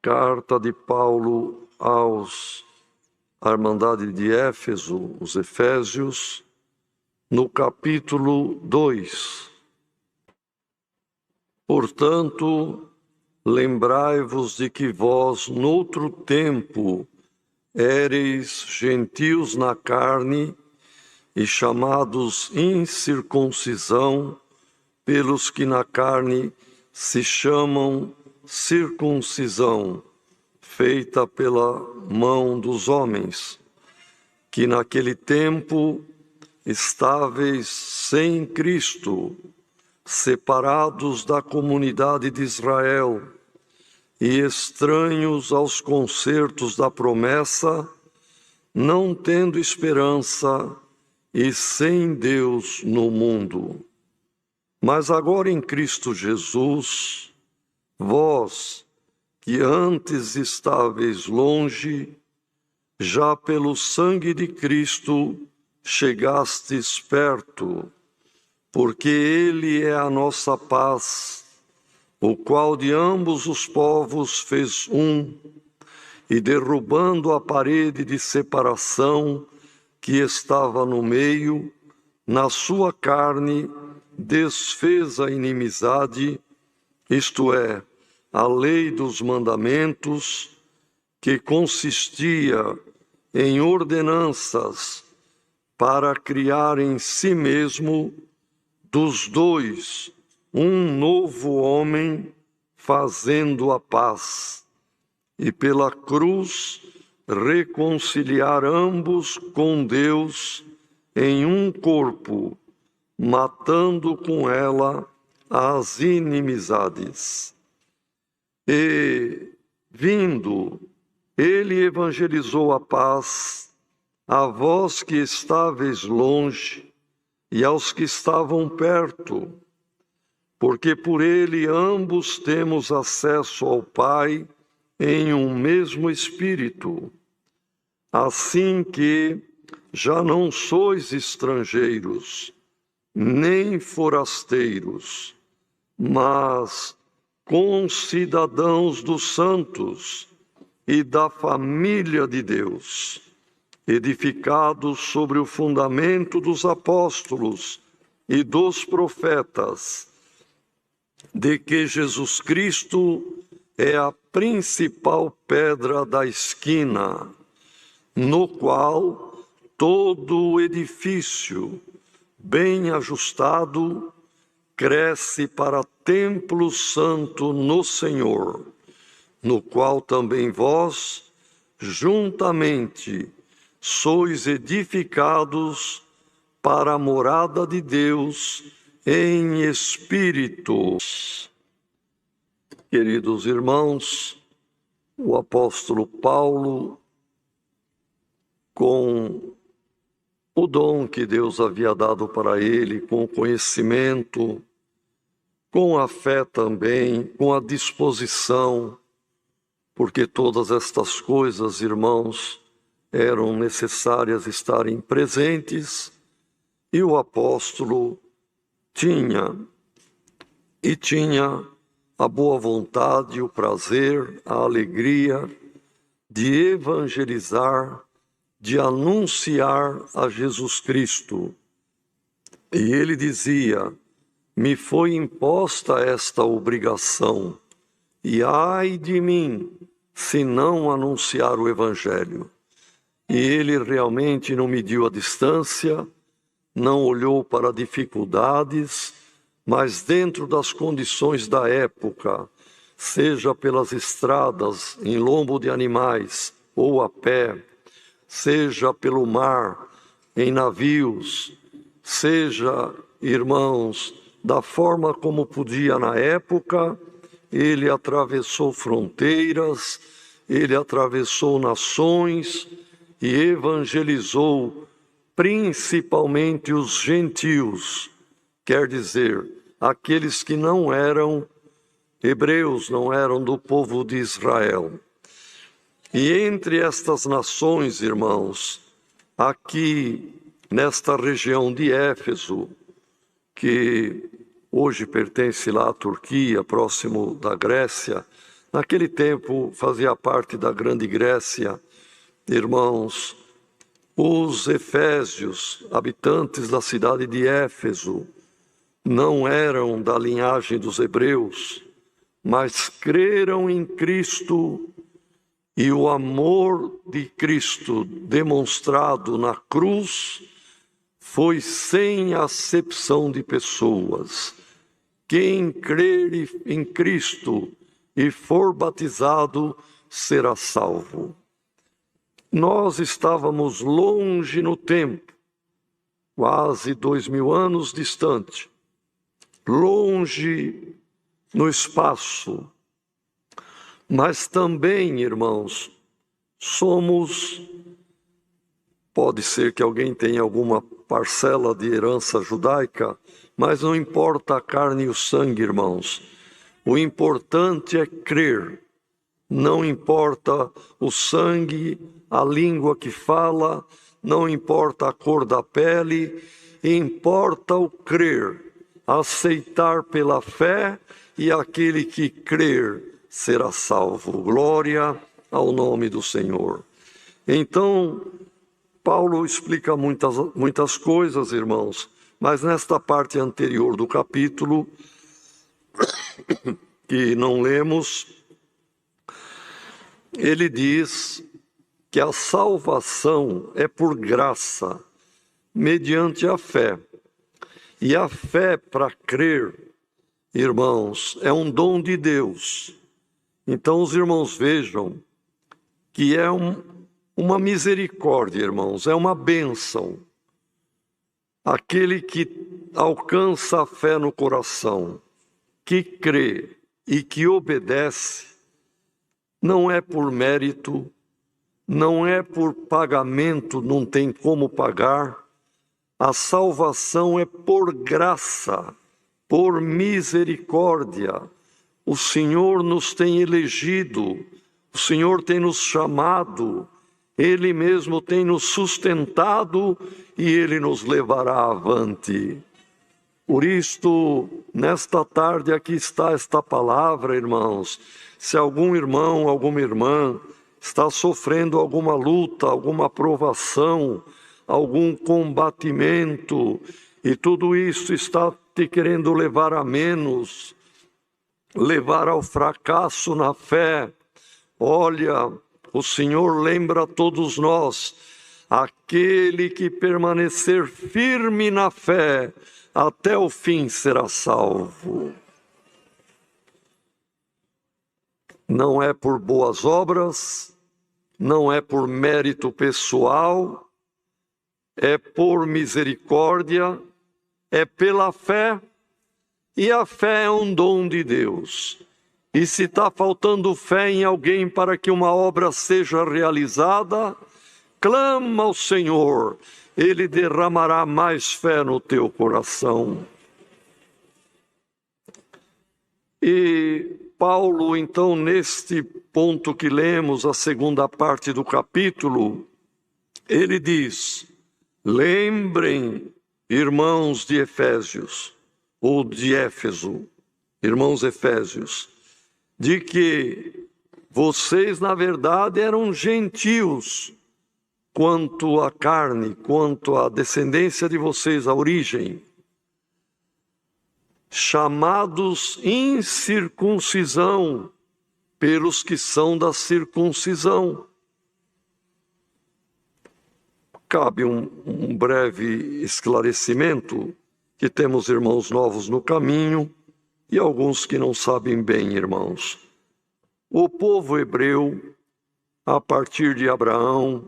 Carta de Paulo à Irmandade de Éfeso, os Efésios, no capítulo 2. Portanto, lembrai-vos de que vós, noutro tempo, éreis gentios na carne e chamados incircuncisão pelos que na carne se chamam circuncisão, feita pela mão dos homens, que naquele tempo estáveis sem Cristo, separados da comunidade de Israel e estranhos aos concertos da promessa, não tendo esperança e sem Deus no mundo. Mas agora em Cristo Jesus, vós, que antes estáveis longe, já pelo sangue de Cristo chegastes perto, porque Ele é a nossa paz, o qual de ambos os povos fez um, e derrubando a parede de separação que estava no meio, na sua carne desfez a inimizade, isto é, a lei dos mandamentos, que consistia em ordenanças para criar em si mesmo dos dois um novo homem, fazendo a paz, e pela cruz reconciliar ambos com Deus em um corpo, matando com ela as inimizades. E, vindo, ele evangelizou a paz a vós que estáveis longe e aos que estavam perto, porque por ele ambos temos acesso ao Pai em um mesmo Espírito, assim que já não sois estrangeiros, nem forasteiros, mas concidadãos dos santos e da família de Deus, edificados sobre o fundamento dos apóstolos e dos profetas, de que Jesus Cristo é a principal pedra da esquina, no qual todo o edifício, bem ajustado, cresce para templo santo no Senhor, no qual também vós, juntamente, sois edificados para a morada de Deus em espírito. Queridos irmãos, o apóstolo Paulo, com o dom que Deus havia dado para ele, com o conhecimento, com a fé também, com a disposição, porque todas estas coisas, irmãos, eram necessárias estarem presentes, e o apóstolo tinha a boa vontade, o prazer, a alegria de evangelizar, de anunciar a Jesus Cristo. E ele dizia: me foi imposta esta obrigação, e ai de mim, se não anunciar o Evangelho. E ele realmente não mediu a distância, não olhou para dificuldades, mas dentro das condições da época, seja pelas estradas, em lombo de animais ou a pé, seja pelo mar, em navios, seja, irmãos, da forma como podia na época, ele atravessou fronteiras, ele atravessou nações e evangelizou principalmente os gentios, quer dizer, aqueles que não eram hebreus, não eram do povo de Israel. E entre estas nações, irmãos, aqui nesta região de Éfeso, que hoje pertence lá à Turquia, próximo da Grécia, Naquele tempo fazia parte da Grande Grécia, irmãos, os efésios, habitantes da cidade de Éfeso, não eram da linhagem dos hebreus, mas creram em Cristo, e o amor de Cristo demonstrado na cruz foi sem acepção de pessoas. Quem crer em Cristo e for batizado será salvo. Nós estávamos longe no tempo, quase 2000 anos distante, longe no espaço, mas também, irmãos, pode ser que alguém tenha alguma parcela de herança judaica, mas não importa a carne e o sangue, irmãos. O importante é crer. Não importa o sangue, a língua que fala, não importa a cor da pele, importa o crer, aceitar pela fé, e aquele que crer será salvo. Glória ao nome do Senhor. Então, Paulo explica muitas coisas, irmãos, mas nesta parte anterior do capítulo, que não lemos, ele diz que a salvação é por graça, mediante a fé. E a fé para crer, irmãos, é um dom de Deus. Então os irmãos vejam que é uma misericórdia, irmãos, é uma bênção. Aquele que alcança a fé no coração, que crê e que obedece, não é por mérito, não é por pagamento, não tem como pagar. A salvação é por graça, por misericórdia. O Senhor nos tem elegido, o Senhor tem nos chamado, Ele mesmo tem nos sustentado e Ele nos levará avante. Por isto, nesta tarde aqui está esta palavra, irmãos. Se algum irmão, alguma irmã está sofrendo alguma luta, alguma provação, algum combatimento, e tudo isso está te querendo levar a menos, levar ao fracasso na fé, olha, o Senhor lembra a todos nós, aquele que permanecer firme na fé, até o fim será salvo. Não é por boas obras, não é por mérito pessoal, é por misericórdia, é pela fé, e a fé é um dom de Deus. E se está faltando fé em alguém para que uma obra seja realizada, clama ao Senhor, Ele derramará mais fé no teu coração. E Paulo, então, neste ponto que lemos, a segunda parte do capítulo, ele diz: lembrem, irmãos de Efésios, ou de Éfeso, irmãos efésios, de que vocês, na verdade, eram gentios quanto à carne, quanto à descendência de vocês, a origem, chamados incircuncisão pelos que são da circuncisão. Cabe um breve esclarecimento, que temos irmãos novos no caminho e alguns que não sabem bem, irmãos. O povo hebreu, a partir de Abraão,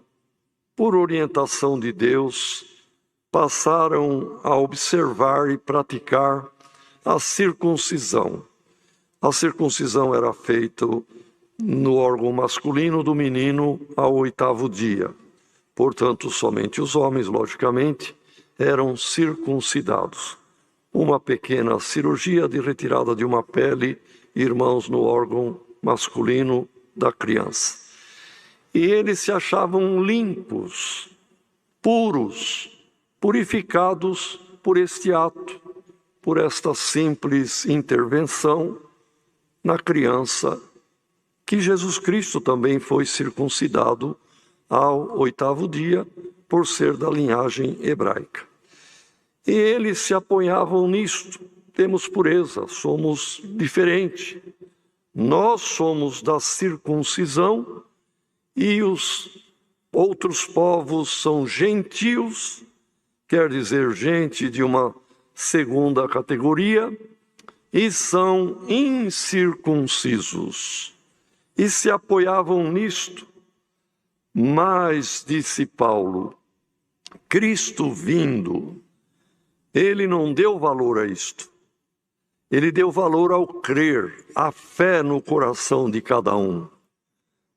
por orientação de Deus, passaram a observar e praticar a circuncisão. A circuncisão era feita no órgão masculino do menino ao 8º dia. Portanto, somente os homens, logicamente, eram circuncidados. Uma pequena cirurgia de retirada de uma pele, irmãos, no órgão masculino da criança. E eles se achavam limpos, puros, purificados por este ato, por esta simples intervenção na criança que Jesus Cristo também foi circuncidado ao 8º dia, por ser da linhagem hebraica. E eles se apoiavam nisto. Temos pureza, somos diferentes. Nós somos da circuncisão e os outros povos são gentios, quer dizer, gente de uma segunda categoria, e são incircuncisos. E se apoiavam nisto. Mas, disse Paulo, Cristo vindo, ele não deu valor a isto. Ele deu valor ao crer, à fé no coração de cada um.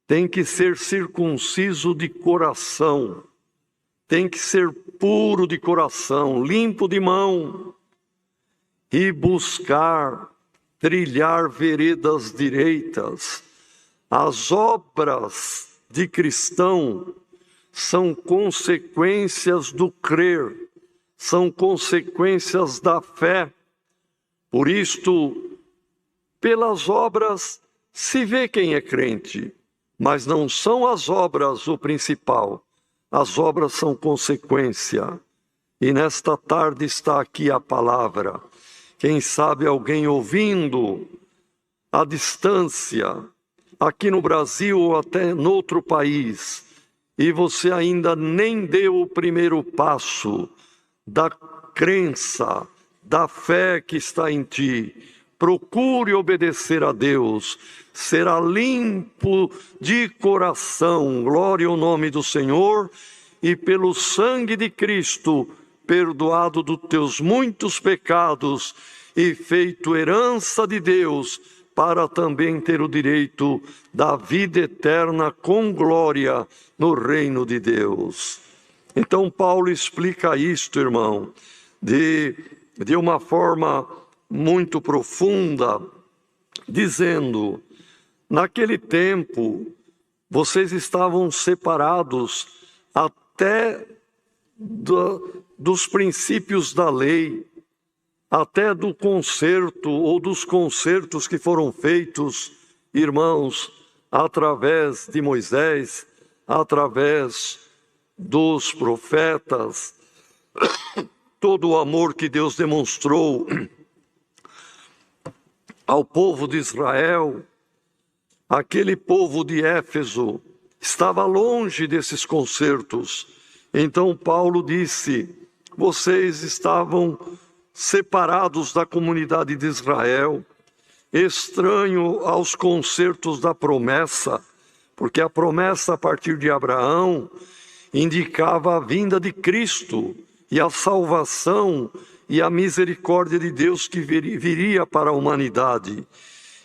Tem que ser circunciso de coração, tem que ser puro de coração, limpo de mão, e buscar trilhar veredas direitas. As obras de cristão são consequências do crer, são consequências da fé. Por isto, pelas obras se vê quem é crente, mas não são as obras o principal. As obras são consequência. E nesta tarde está aqui a palavra. Quem sabe alguém ouvindo à distância, aqui no Brasil ou até noutro país, e você ainda nem deu o primeiro passo da crença, da fé que está em ti. Procure obedecer a Deus, será limpo de coração, glória ao nome do Senhor, e pelo sangue de Cristo, perdoado dos teus muitos pecados e feito herança de Deus, para também ter o direito da vida eterna com glória no reino de Deus. Então Paulo explica isto, irmão, de uma forma muito profunda, dizendo: naquele tempo vocês estavam separados até dos princípios da lei, até do concerto ou dos concertos que foram feitos, irmãos, através de Moisés, através dos profetas, todo o amor que Deus demonstrou ao povo de Israel. Aquele povo de Éfeso estava longe desses concertos. Então Paulo disse: vocês estavam separados da comunidade de Israel, estranho aos concertos da promessa, porque a promessa a partir de Abraão indicava a vinda de Cristo e a salvação e a misericórdia de Deus que viria para a humanidade.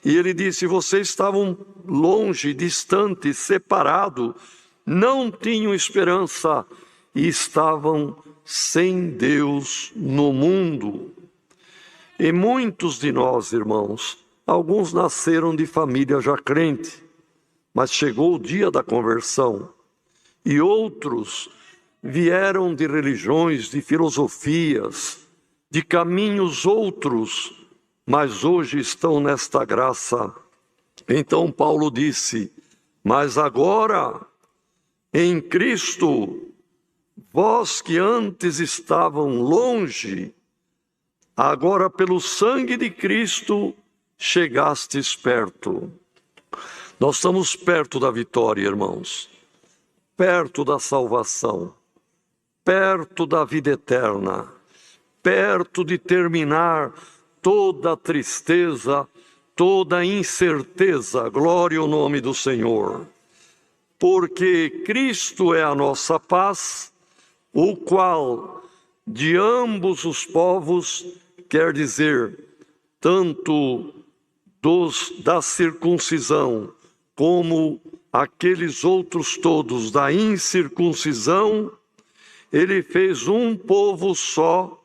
E ele disse: vocês estavam longe, distantes, separados, não tinham esperança e estavam sem Deus no mundo. E muitos de nós, irmãos, alguns nasceram de família já crente, mas chegou o dia da conversão. E outros vieram de religiões, de filosofias, de caminhos outros, mas hoje estão nesta graça. Então Paulo disse: mas agora, em Cristo, vós que antes estavam longe, agora pelo sangue de Cristo chegastes perto. Nós estamos perto da vitória, irmãos, perto da salvação, perto da vida eterna, perto de terminar toda a tristeza, toda a incerteza, glória ao nome do Senhor. Porque Cristo é a nossa paz, o qual de ambos os povos, quer dizer, tanto da circuncisão, como aqueles outros todos da incircuncisão, ele fez um povo só,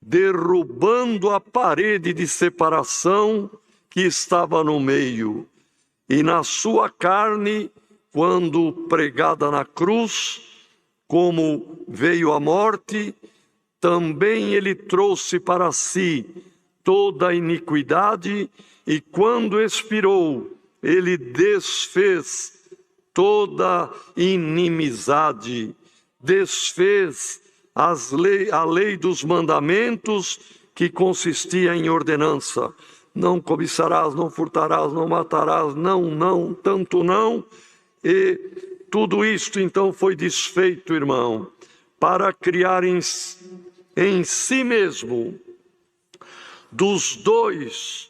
derrubando a parede de separação que estava no meio. E na sua carne, quando pregada na cruz, como veio a morte, também ele trouxe para si toda a iniquidade, e quando expirou, ele desfez toda inimizade, desfez a lei dos mandamentos que consistia em ordenança. Não cobiçarás, não furtarás, não matarás, não, tanto não. E tudo isto então foi desfeito, irmão, para criar em si mesmo dos dois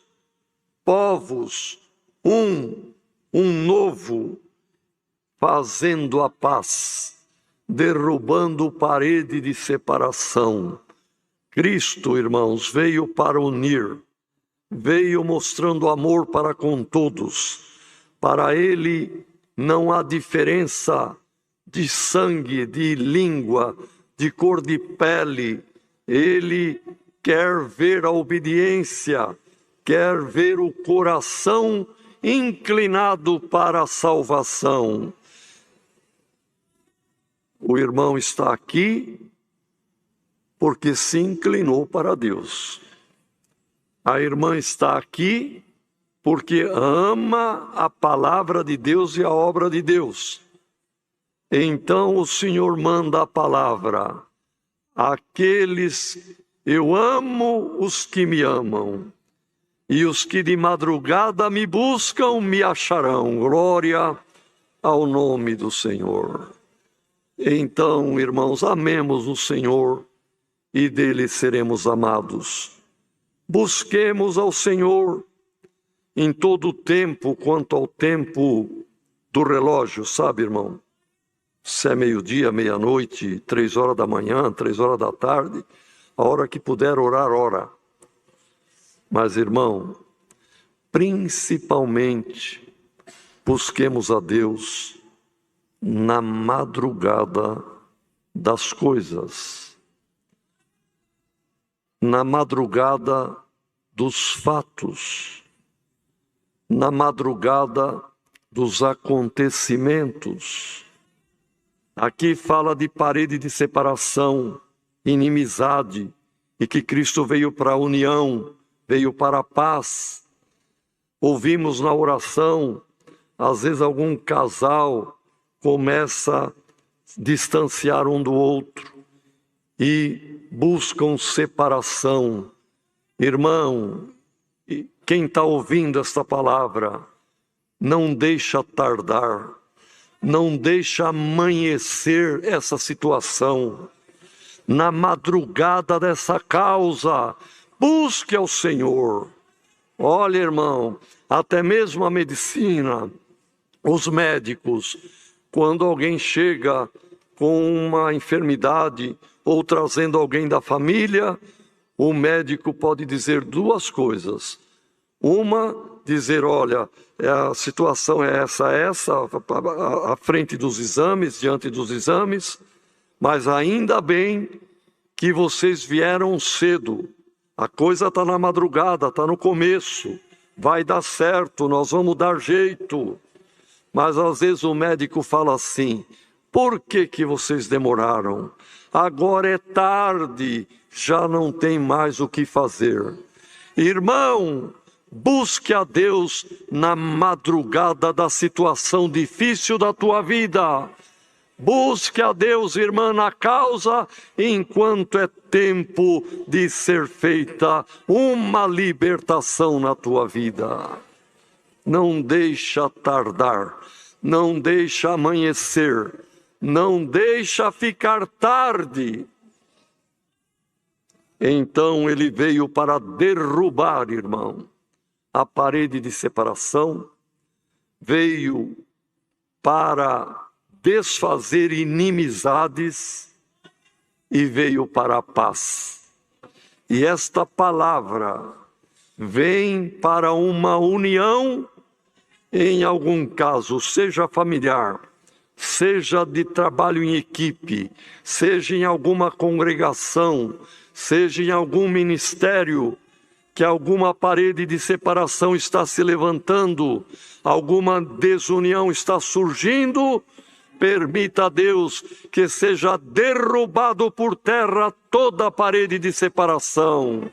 povos um novo, fazendo a paz, derrubando parede de separação. Cristo, irmãos, veio para unir, veio mostrando amor para com todos. Para ele não há diferença de sangue, de língua, de cor de pele. Ele quer ver a obediência, quer ver o coração inclinado para a salvação. O irmão está aqui porque se inclinou para Deus. A irmã está aqui porque ama a palavra de Deus e a obra de Deus. Então o Senhor manda a palavra: eu amo os que me amam, e os que de madrugada me buscam me acharão. Glória ao nome do Senhor. Então, irmãos, amemos o Senhor e dele seremos amados. Busquemos ao Senhor em todo o tempo, quanto ao tempo do relógio, sabe, irmão? Se é meio-dia, meia-noite, 3 horas da manhã, 3 horas da tarde, a hora que puder orar, ora. Mas, irmão, principalmente, busquemos a Deus na madrugada das coisas, na madrugada dos fatos, na madrugada dos acontecimentos. Aqui fala de parede de separação, inimizade, e que Cristo veio para a união, veio para a paz. Ouvimos na oração, às vezes algum casal começa a distanciar um do outro e buscam separação. Irmão, quem está ouvindo esta palavra, não deixa tardar, não deixa amanhecer essa situação. Na madrugada dessa causa, busque ao Senhor. Olha, irmão, até mesmo a medicina, os médicos, quando alguém chega com uma enfermidade ou trazendo alguém da família, o médico pode dizer 2 coisas. Uma, dizer, olha, a situação é essa, à frente dos exames, diante dos exames, mas ainda bem que vocês vieram cedo. A coisa está na madrugada, está no começo, vai dar certo, nós vamos dar jeito. Mas às vezes o médico fala assim: por que vocês demoraram? Agora é tarde, já não tem mais o que fazer. Irmão, busque a Deus na madrugada da situação difícil da tua vida. Busque a Deus, irmã, na causa, enquanto é tempo de ser feita uma libertação na tua vida. Não deixa tardar, não deixa amanhecer, não deixa ficar tarde. Então ele veio para derrubar, irmão, a parede de separação, veio para desfazer inimizades e veio para a paz. E esta palavra vem para uma união, em algum caso, seja familiar, seja de trabalho em equipe, seja em alguma congregação, seja em algum ministério, que alguma parede de separação está se levantando, alguma desunião está surgindo. Permita a Deus que seja derrubado por terra toda a parede de separação.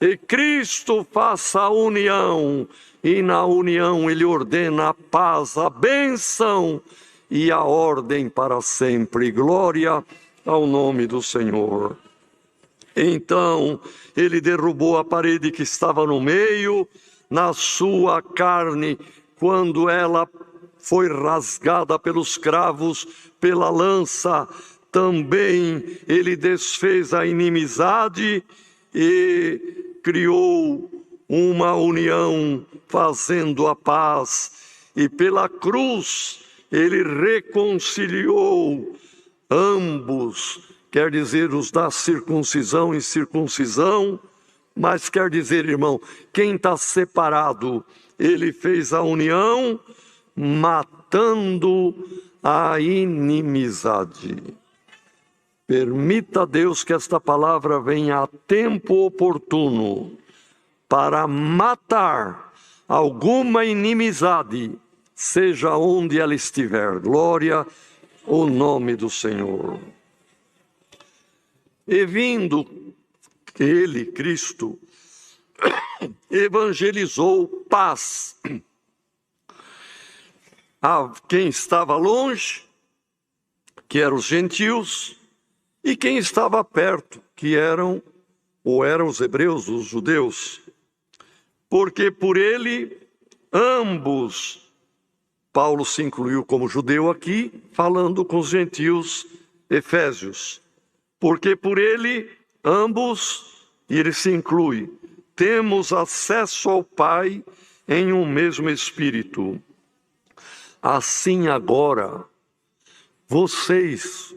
E Cristo faça a união, e na união Ele ordena a paz, a bênção e a ordem para sempre. Glória ao nome do Senhor. Então Ele derrubou a parede que estava no meio, na sua carne, quando ela foi rasgada pelos cravos, pela lança, também Ele desfez a inimizade e criou uma união, fazendo a paz. E pela cruz Ele reconciliou ambos, quer dizer, os da circuncisão e circuncisão, mas quer dizer, irmão, quem está separado, Ele fez a união, matando a inimizade. Permita a Deus que esta palavra venha a tempo oportuno para matar alguma inimizade, seja onde ela estiver. Glória ao nome do Senhor. E vindo Ele, Cristo, evangelizou paz a quem estava longe, que eram os gentios, e quem estava perto, que eram os hebreus, os judeus. Porque por ele, ambos, Paulo se incluiu como judeu aqui, falando com os gentios efésios. Porque por ele, ambos, e ele se inclui, temos acesso ao Pai em um mesmo Espírito. Assim agora, vocês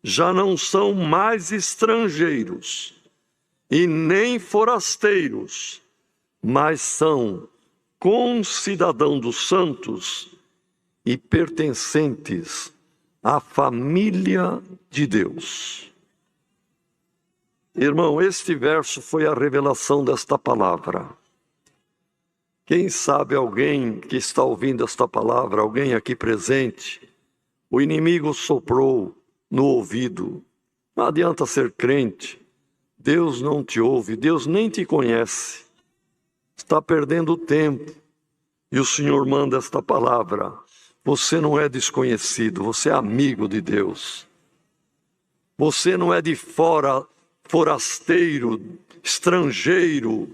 já não são mais estrangeiros e nem forasteiros, mas são concidadãos dos santos e pertencentes à família de Deus. Irmão, este verso foi a revelação desta palavra. Quem sabe alguém que está ouvindo esta palavra, alguém aqui presente, o inimigo soprou no ouvido. Não adianta ser crente, Deus não te ouve, Deus nem te conhece. Está perdendo tempo. E o Senhor manda esta palavra. Você não é desconhecido, você é amigo de Deus. Você não é de fora, forasteiro, estrangeiro.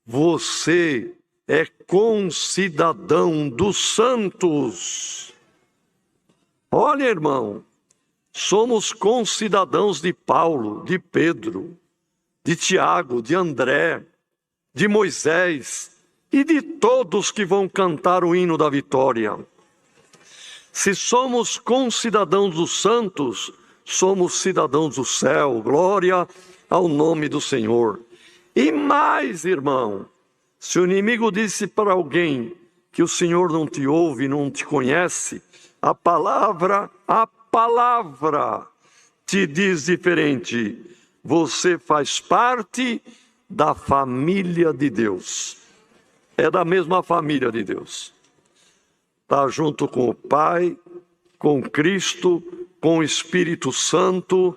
Você é concidadão dos santos. Olha, irmão, somos concidadãos de Paulo, de Pedro, de Tiago, de André, de Moisés e de todos que vão cantar o hino da vitória. Se somos concidadãos dos santos, somos cidadãos do céu. Glória ao nome do Senhor. E mais, irmão, se o inimigo disse para alguém que o Senhor não te ouve, não te conhece, a palavra te diz diferente. Você faz parte da família de Deus. É da mesma família de Deus. Está junto com o Pai, com Cristo, com o Espírito Santo,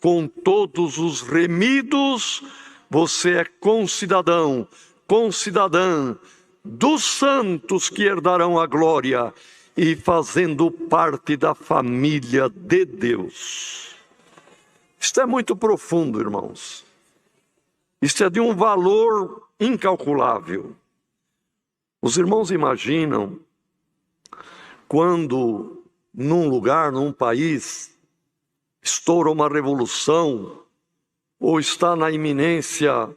com todos os remidos. Você é concidadão, concidadã dos santos que herdarão a glória e fazendo parte da família de Deus. Isto é muito profundo, irmãos. Isto é de um valor incalculável. Os irmãos imaginam quando num lugar, num país, estoura uma revolução ou está na iminência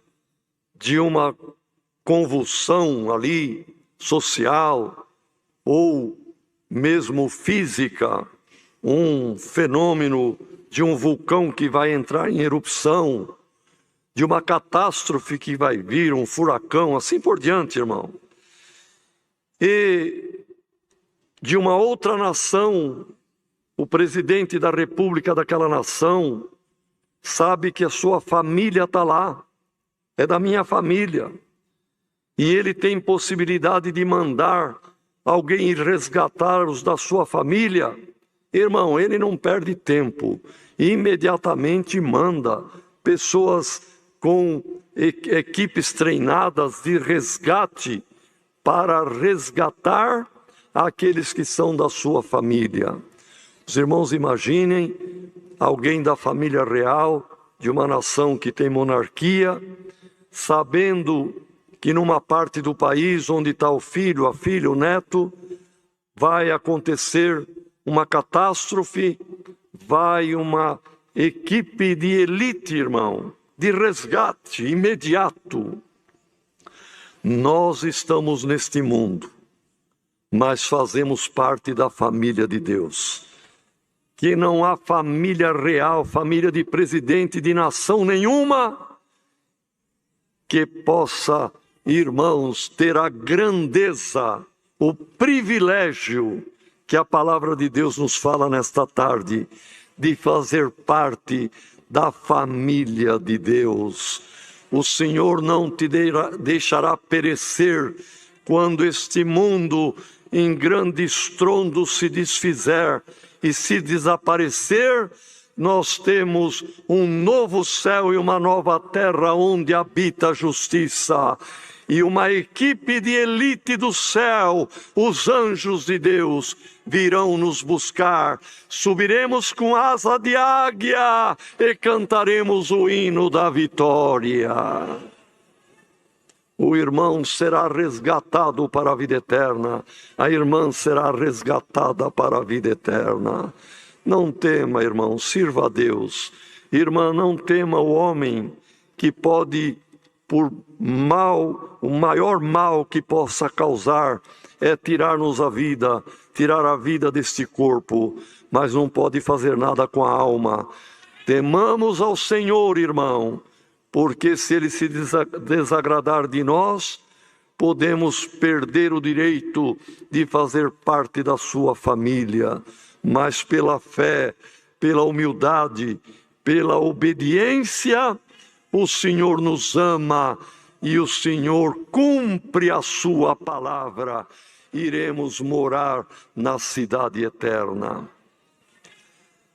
de uma convulsão ali social ou mesmo física, um fenômeno de um vulcão que vai entrar em erupção, de uma catástrofe que vai vir, um furacão, assim por diante, irmão. E de uma outra nação, o presidente da república daquela nação sabe que a sua família está lá, é da minha família. E ele tem possibilidade de mandar alguém ir resgatar os da sua família. Irmão, ele não perde tempo, imediatamente manda pessoas com equipes treinadas de resgate para resgatar aqueles que são da sua família. Os irmãos imaginem alguém da família real, de uma nação que tem monarquia, sabendo que numa parte do país onde está o filho, a filha, o neto, vai acontecer uma catástrofe, vai uma equipe de elite, irmão, de resgate imediato. Nós estamos neste mundo, mas fazemos parte da família de Deus. Que não há família real, família de presidente de nação nenhuma, que possa, irmãos, ter a grandeza, o privilégio que a palavra de Deus nos fala nesta tarde, de fazer parte da família de Deus. O Senhor não te deixará perecer quando este mundo em grande estrondo se desfizer e se desaparecer. Nós temos um novo céu e uma nova terra onde habita a justiça. E uma equipe de elite do céu, os anjos de Deus, virão nos buscar. Subiremos com asa de águia e cantaremos o hino da vitória. O irmão será resgatado para a vida eterna. A irmã será resgatada para a vida eterna. Não tema, irmão, sirva a Deus. Irmã, não tema o homem que pode, por mal, o maior mal que possa causar é tirar-nos a vida, tirar a vida deste corpo, mas não pode fazer nada com a alma. Temamos ao Senhor, irmão, porque se Ele se desagradar de nós, podemos perder o direito de fazer parte da sua família. Mas pela fé, pela humildade, pela obediência, o Senhor nos ama e o Senhor cumpre a sua palavra. Iremos morar na cidade eterna.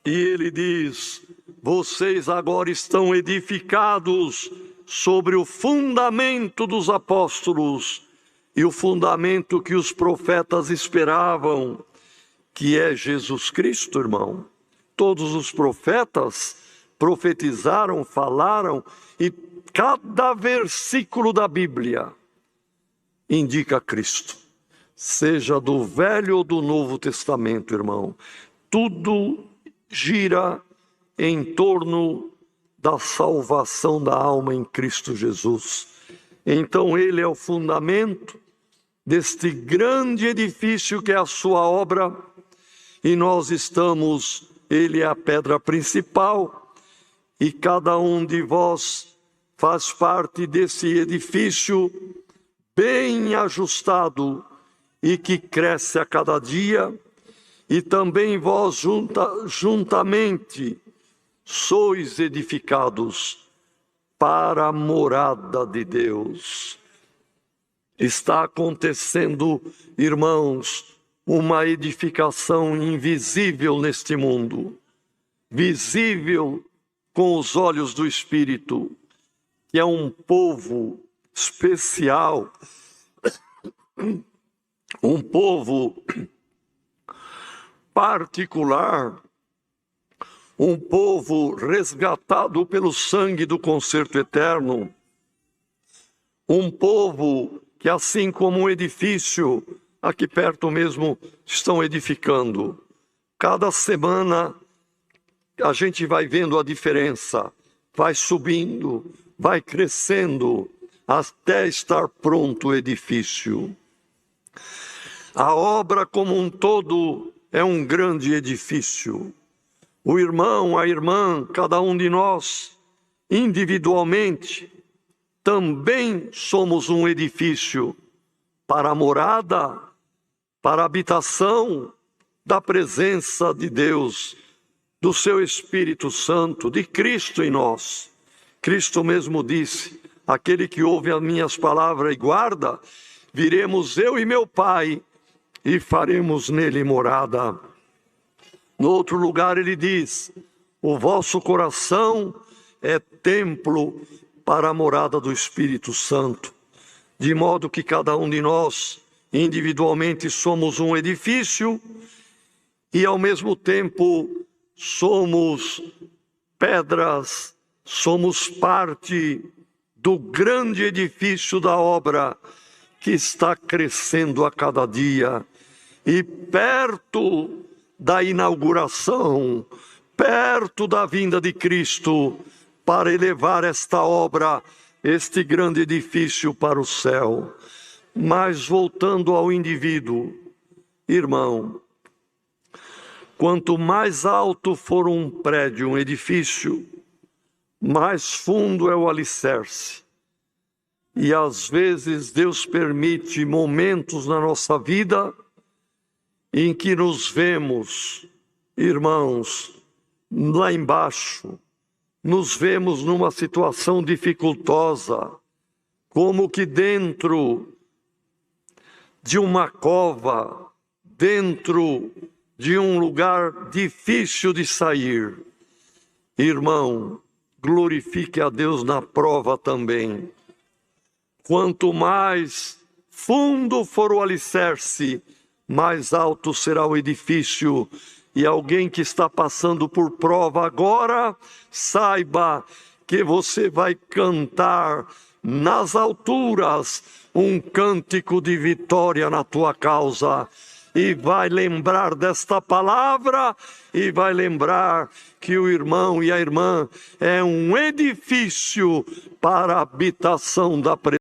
E ele diz: vocês agora estão edificados sobre o fundamento dos apóstolos e o fundamento que os profetas esperavam, que é Jesus Cristo, irmão. Todos os profetas profetizaram, falaram, e cada versículo da Bíblia indica Cristo. Seja do Velho ou do Novo Testamento, irmão. Tudo gira em torno da salvação da alma em Cristo Jesus. Então Ele é o fundamento deste grande edifício que é a sua obra, e nós estamos, Ele é a pedra principal, e cada um de vós faz parte desse edifício bem ajustado e que cresce a cada dia, e também vós juntamente sois edificados para a morada de Deus. Está acontecendo, irmãos, uma edificação invisível neste mundo, visível com os olhos do Espírito, que é um povo especial, um povo particular, um povo resgatado pelo sangue do concerto eterno, um povo que, assim como um edifício, aqui perto mesmo estão edificando. Cada semana a gente vai vendo a diferença, vai subindo, vai crescendo, até estar pronto o edifício. A obra como um todo é um grande edifício. O irmão, a irmã, cada um de nós, individualmente, também somos um edifício para a morada, para a habitação da presença de Deus, do seu Espírito Santo, de Cristo em nós. Cristo mesmo disse: aquele que ouve as minhas palavras e guarda, viremos eu e meu Pai e faremos nele morada. No outro lugar ele diz: o vosso coração é templo para a morada do Espírito Santo, de modo que cada um de nós, individualmente, somos um edifício e, ao mesmo tempo, somos pedras, somos parte do grande edifício da obra que está crescendo a cada dia. E perto da inauguração, perto da vinda de Cristo, para elevar esta obra, este grande edifício para o céu. Mas voltando ao indivíduo, irmão, quanto mais alto for um prédio, um edifício, mais fundo é o alicerce. E às vezes Deus permite momentos na nossa vida em que nos vemos, irmãos, lá embaixo, nos vemos numa situação dificultosa, como que dentro de uma cova, dentro de um lugar difícil de sair. Irmão, glorifique a Deus na prova também. Quanto mais fundo for o alicerce, mais alto será o edifício. E alguém que está passando por prova agora, saiba que você vai cantar nas alturas um cântico de vitória na tua causa. E vai lembrar desta palavra, e vai lembrar que o irmão e a irmã é um edifício para a habitação da presença.